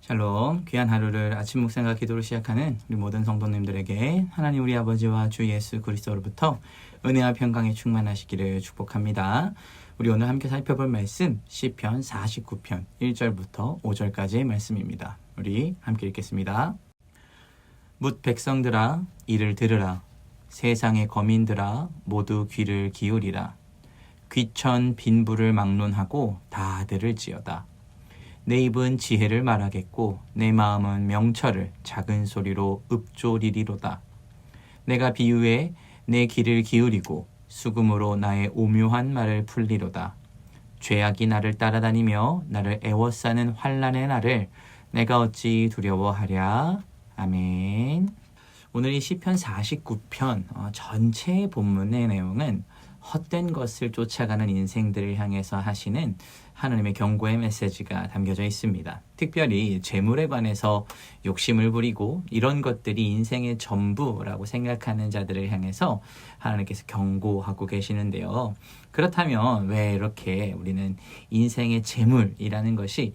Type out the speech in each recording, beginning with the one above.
샬롬, 귀한 하루를 아침 묵상과 기도로 시작하는 우리 모든 성도님들에게 하나님 우리 아버지와 주 예수 그리스도로부터 은혜와 평강이 충만하시기를 축복합니다. 우리 오늘 함께 살펴볼 말씀 시편 49편 1절부터 5절까지의 말씀입니다. 우리 함께 읽겠습니다. 뭇 백성들아 이를 들으라. 세상의 거민들아 모두 귀를 기울이라. 귀천 빈부를 막론하고 다 들을지어다. 내 입은 지혜를 말하겠고 내 마음은 명철을 작은 소리로 읊조리리로다. 내가 비유에 내 귀를 기울이고 수금으로 나의 오묘한 말을 풀리로다. 죄악이 나를 따라다니며 나를 애워싸는 환난의 날을 내가 어찌 두려워하랴. 아멘. 오늘 이 시편 49편 전체 본문의 내용은 헛된 것을 쫓아가는 인생들을 향해서 하시는 하나님의 경고의 메시지가 담겨져 있습니다. 특별히 재물에 관해서 욕심을 부리고 이런 것들이 인생의 전부라고 생각하는 자들을 향해서 하나님께서 경고하고 계시는데요. 그렇다면 왜 이렇게 우리는 인생의 재물이라는 것이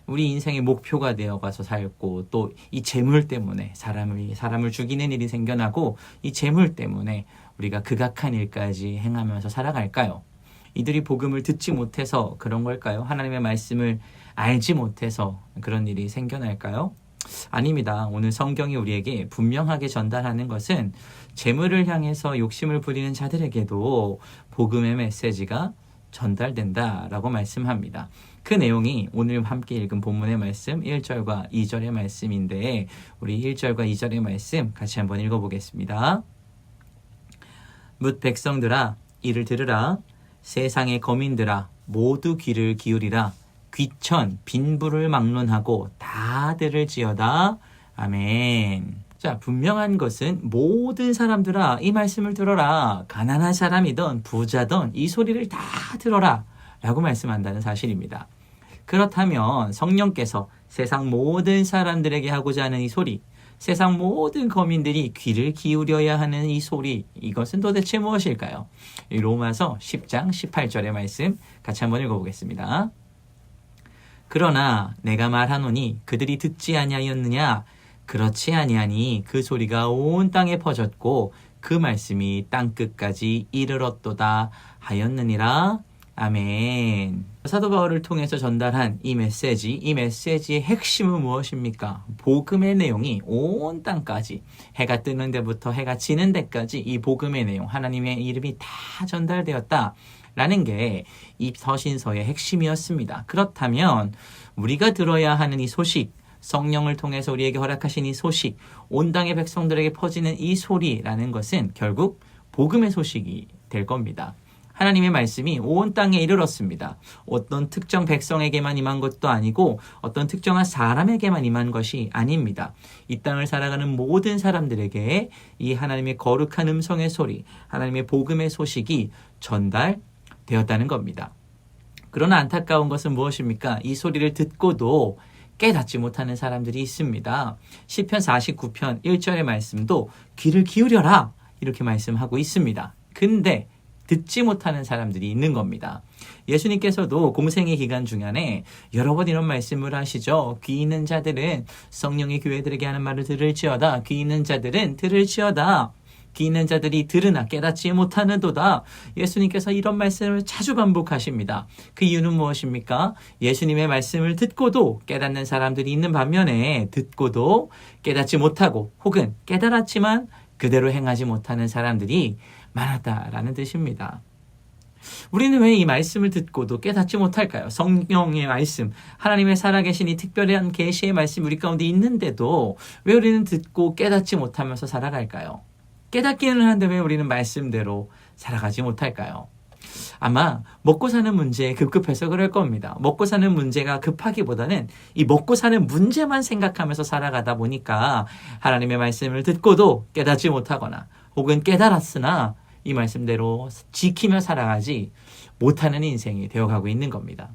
우리 인생의 목표가 되어가서 살고 또 이 재물 때문에 사람을 죽이는 일이 생겨나고 이 재물 때문에 우리가 극악한 일까지 행하면서 살아갈까요? 이들이 복음을 듣지 못해서 그런 걸까요? 하나님의 말씀을 알지 못해서 그런 일이 생겨날까요? 아닙니다. 오늘 성경이 우리에게 분명하게 전달하는 것은 재물을 향해서 욕심을 부리는 자들에게도 복음의 메시지가 전달된다라고 말씀합니다. 그 내용이 오늘 함께 읽은 본문의 말씀 1절과 2절의 말씀인데 우리 1절과 2절의 말씀 같이 한번 읽어보겠습니다. 뭇 백성들아 이를 들으라. 세상의 거민들아 모두 귀를 기울이라. 귀천 빈부를 막론하고 다 들을지어다. 아멘. 자, 분명한 것은 모든 사람들아 이 말씀을 들어라. 가난한 사람이든 부자든 이 소리를 다 들어라 라고 말씀한다는 사실입니다. 그렇다면 성령께서 세상 모든 사람들에게 하고자 하는 이 소리, 세상 모든 거민들이 귀를 기울여야 하는 이 소리, 이것은 도대체 무엇일까요? 로마서 10장 18절의 말씀 같이 한번 읽어보겠습니다. 그러나 내가 말하노니 그들이 듣지 아니하였느냐? 그렇지 아니하니 그 소리가 온 땅에 퍼졌고 그 말씀이 땅끝까지 이르렀도다 하였느니라. 아멘. 사도 바울을 통해서 전달한 이 메시지의 핵심은 무엇입니까? 복음의 내용이 온 땅까지, 해가 뜨는 데부터 해가 지는 데까지 이 복음의 내용, 하나님의 이름이 다 전달되었다라는 게 이 서신서의 핵심이었습니다. 그렇다면 우리가 들어야 하는 이 소식, 성령을 통해서 우리에게 허락하신 이 소식, 온 땅의 백성들에게 퍼지는 이 소리라는 것은 결국 복음의 소식이 될 겁니다. 하나님의 말씀이 온 땅에 이르렀습니다. 어떤 특정 백성에게만 임한 것도 아니고 어떤 특정한 사람에게만 임한 것이 아닙니다. 이 땅을 살아가는 모든 사람들에게 이 하나님의 거룩한 음성의 소리, 하나님의 복음의 소식이 되었다는 겁니다. 그러나 안타까운 것은 무엇입니까? 이 소리를 듣고도 깨닫지 못하는 사람들이 있습니다. 시편 49편 1절의 말씀도 귀를 기울여라 이렇게 말씀하고 있습니다. 근데 듣지 못하는 사람들이 있는 겁니다. 예수님께서도 공생의 기간 중간에 여러 번 이런 말씀을 하시죠. 귀 있는 자들은 성령의 교회들에게 하는 말을 들을지어다. 귀 있는 자들은 들을지어다. 귀 있는 자들이 들으나 깨닫지 못하는도다. 예수님께서 이런 말씀을 자주 반복하십니다. 그 이유는 무엇입니까? 예수님의 말씀을 듣고도 깨닫는 사람들이 있는 반면에 듣고도 깨닫지 못하고 혹은 깨달았지만 그대로 행하지 못하는 사람들이 많았다라는 뜻입니다. 우리는 왜 이 말씀을 듣고도 깨닫지 못할까요? 성령의 말씀, 하나님의 살아계신 이 특별한 계시의 말씀 우리 가운데 있는데도 왜 우리는 듣고 깨닫지 못하면서 살아갈까요? 깨닫기는 하는데 왜 우리는 말씀대로 살아가지 못할까요? 아마 먹고 사는 문제에 급급해서 그럴 겁니다. 먹고 사는 문제가 급하기보다는 이 먹고 사는 문제만 생각하면서 살아가다 보니까 하나님의 말씀을 듣고도 깨닫지 못하거나 혹은 깨달았으나 이 말씀대로 지키며 살아가지 못하는 인생이 되어가고 있는 겁니다.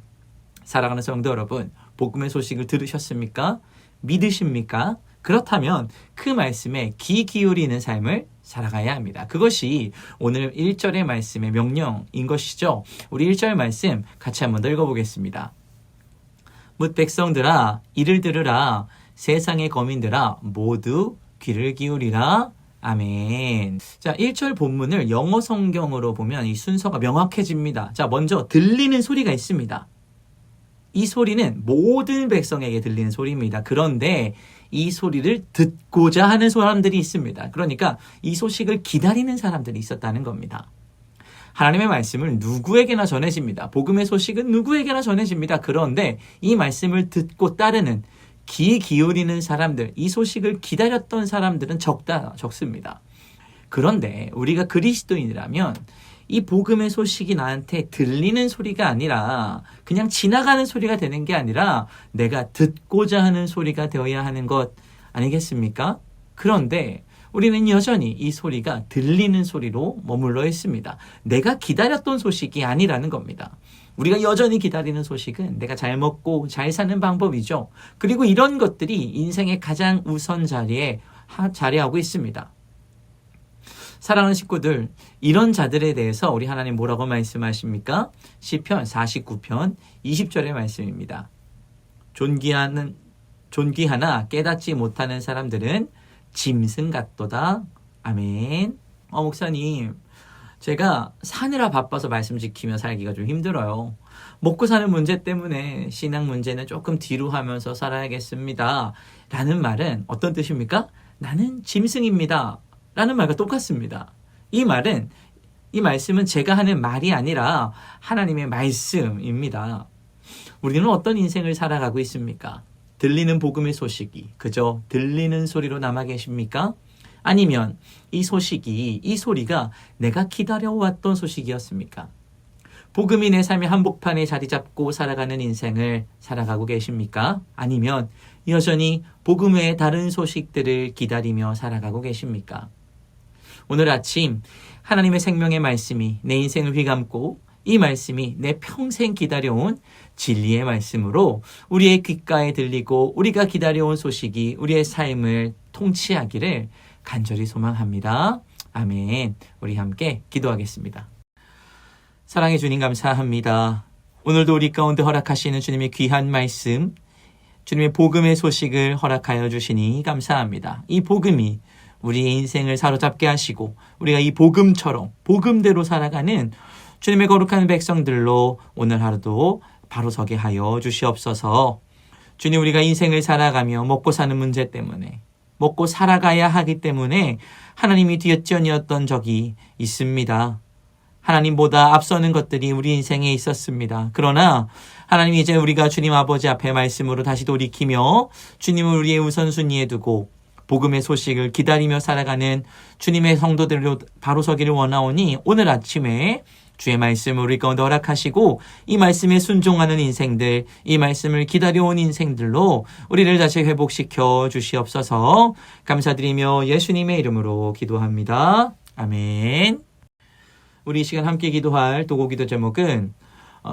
사랑하는 성도 여러분, 복음의 소식을 들으셨습니까? 믿으십니까? 그렇다면 그 말씀에 귀 기울이는 삶을 살아가야 합니다. 그것이 오늘 1절의 말씀의 명령인 것이죠. 우리 1절 말씀 같이 한번 더 읽어보겠습니다. 뭇 백성들아 이를 들으라 세상의 거민들아 모두 귀를 기울이라. 아멘. 자, 1절 본문을 영어 성경으로 보면 이 순서가 명확해집니다. 자, 먼저 들리는 소리가 있습니다. 이 소리는 모든 백성에게 들리는 소리입니다. 그런데 이 소리를 듣고자 하는 사람들이 있습니다. 그러니까 이 소식을 기다리는 사람들이 있었다는 겁니다. 하나님의 말씀을 누구에게나 전해집니다. 복음의 소식은 누구에게나 전해집니다. 그런데 이 말씀을 듣고 따르는 귀 기울이는 사람들, 이 소식을 기다렸던 사람들은 적습니다. 그런데 우리가 그리스도인이라면 이 복음의 소식이 나한테 들리는 소리가 아니라 그냥 지나가는 소리가 되는 게 아니라 내가 듣고자 하는 소리가 되어야 하는 것 아니겠습니까? 그런데 우리는 여전히 이 소리가 들리는 소리로 머물러 있습니다. 내가 기다렸던 소식이 아니라는 겁니다. 우리가 여전히 기다리는 소식은 내가 잘 먹고 잘 사는 방법이죠. 그리고 이런 것들이 인생의 가장 우선 자리에 자리하고 있습니다. 사랑하는 식구들, 이런 자들에 대해서 우리 하나님 뭐라고 말씀하십니까? 시편 49편 20절의 말씀입니다. 존귀하나 깨닫지 못하는 사람들은 짐승 같도다. 아멘. 목사님, 제가 사느라 바빠서 말씀 지키며 살기가 좀 힘들어요. 먹고 사는 문제 때문에 신앙 문제는 조금 뒤로 하면서 살아야겠습니다. 라는 말은 어떤 뜻입니까? 나는 짐승입니다. 라는 말과 똑같습니다. 이 말씀은 제가 하는 말이 아니라 하나님의 말씀입니다. 우리는 어떤 인생을 살아가고 있습니까? 들리는 복음의 소식이 그저 들리는 소리로 남아 계십니까? 아니면 이 소리가 내가 기다려왔던 소식이었습니까? 복음이 내 삶의 한복판에 자리 잡고 살아가는 인생을 살아가고 계십니까? 아니면 여전히 복음 외의 다른 소식들을 기다리며 살아가고 계십니까? 오늘 아침 하나님의 생명의 말씀이 내 인생을 휘감고 이 말씀이 내 평생 기다려온 진리의 말씀으로 우리의 귓가에 들리고 우리가 기다려온 소식이 우리의 삶을 통치하기를 간절히 소망합니다. 아멘. 우리 함께 기도하겠습니다. 사랑의 주님 감사합니다. 오늘도 우리 가운데 허락하시는 주님의 귀한 말씀, 주님의 복음의 소식을 허락하여 주시니 감사합니다. 이 복음이 우리의 인생을 사로잡게 하시고 우리가 이 복음처럼 복음대로 살아가는 주님의 거룩한 백성들로 오늘 하루도 바로 서게 하여 주시옵소서. 주님, 우리가 인생을 살아가며 먹고 사는 문제 때문에 먹고 살아가야 하기 때문에 하나님이 뒤처지었던 적이 있습니다. 하나님보다 앞서는 것들이 우리 인생에 있었습니다. 그러나 하나님 이제 우리가 주님 아버지 앞에 말씀으로 다시 돌이키며 주님을 우리의 우선순위에 두고 복음의 소식을 기다리며 살아가는 주님의 성도들로 바로 서기를 원하오니 오늘 아침에 주의 말씀을 우리 가운데 허락하시고 이 말씀에 순종하는 인생들, 이 말씀을 기다려온 인생들로 우리를 다시 회복시켜 주시옵소서. 감사드리며 예수님의 이름으로 기도합니다. 아멘. 우리 이 시간 함께 기도할 도고 기도 제목은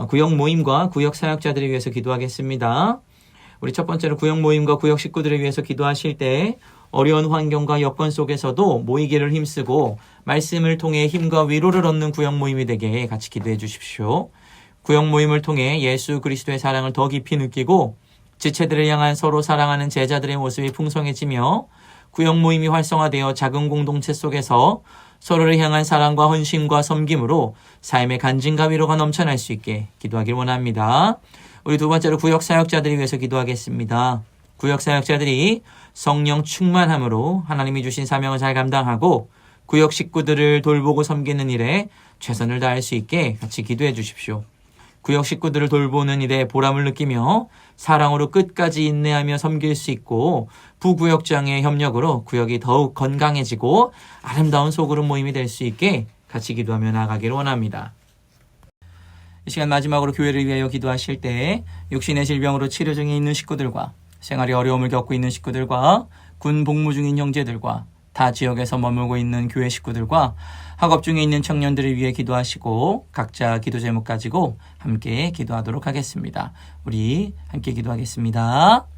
구역 모임과 구역 사역자들을 위해서 기도하겠습니다. 우리 첫 번째로 구역 모임과 구역 식구들을 위해서 기도하실 때 어려운 환경과 여건 속에서도 모이기를 힘쓰고 말씀을 통해 힘과 위로를 얻는 구역 모임이 되게 같이 기도해 주십시오. 구역 모임을 통해 예수 그리스도의 사랑을 더 깊이 느끼고 지체들을 향한 서로 사랑하는 제자들의 모습이 풍성해지며 구역 모임이 활성화되어 작은 공동체 속에서 서로를 향한 사랑과 헌신과 섬김으로 삶의 간증과 위로가 넘쳐날 수 있게 기도하길 원합니다. 우리 두 번째로 구역 사역자들을 위해서 기도하겠습니다. 구역 사역자들이 성령 충만함으로 하나님이 주신 사명을 잘 감당하고 구역 식구들을 돌보고 섬기는 일에 최선을 다할 수 있게 같이 기도해 주십시오. 구역 식구들을 돌보는 일에 보람을 느끼며 사랑으로 끝까지 인내하며 섬길 수 있고 부구역장의 협력으로 구역이 더욱 건강해지고 아름다운 소그룹 모임이 될 수 있게 같이 기도하며 나아가기를 원합니다. 이 시간 마지막으로 교회를 위하여 기도하실 때 육신의 질병으로 치료 중에 있는 식구들과 생활에 어려움을 겪고 있는 식구들과 군 복무 중인 형제들과 타 지역에서 머물고 있는 교회 식구들과 학업 중에 있는 청년들을 위해 기도하시고 각자 기도 제목 가지고 함께 기도하도록 하겠습니다. 우리 함께 기도하겠습니다.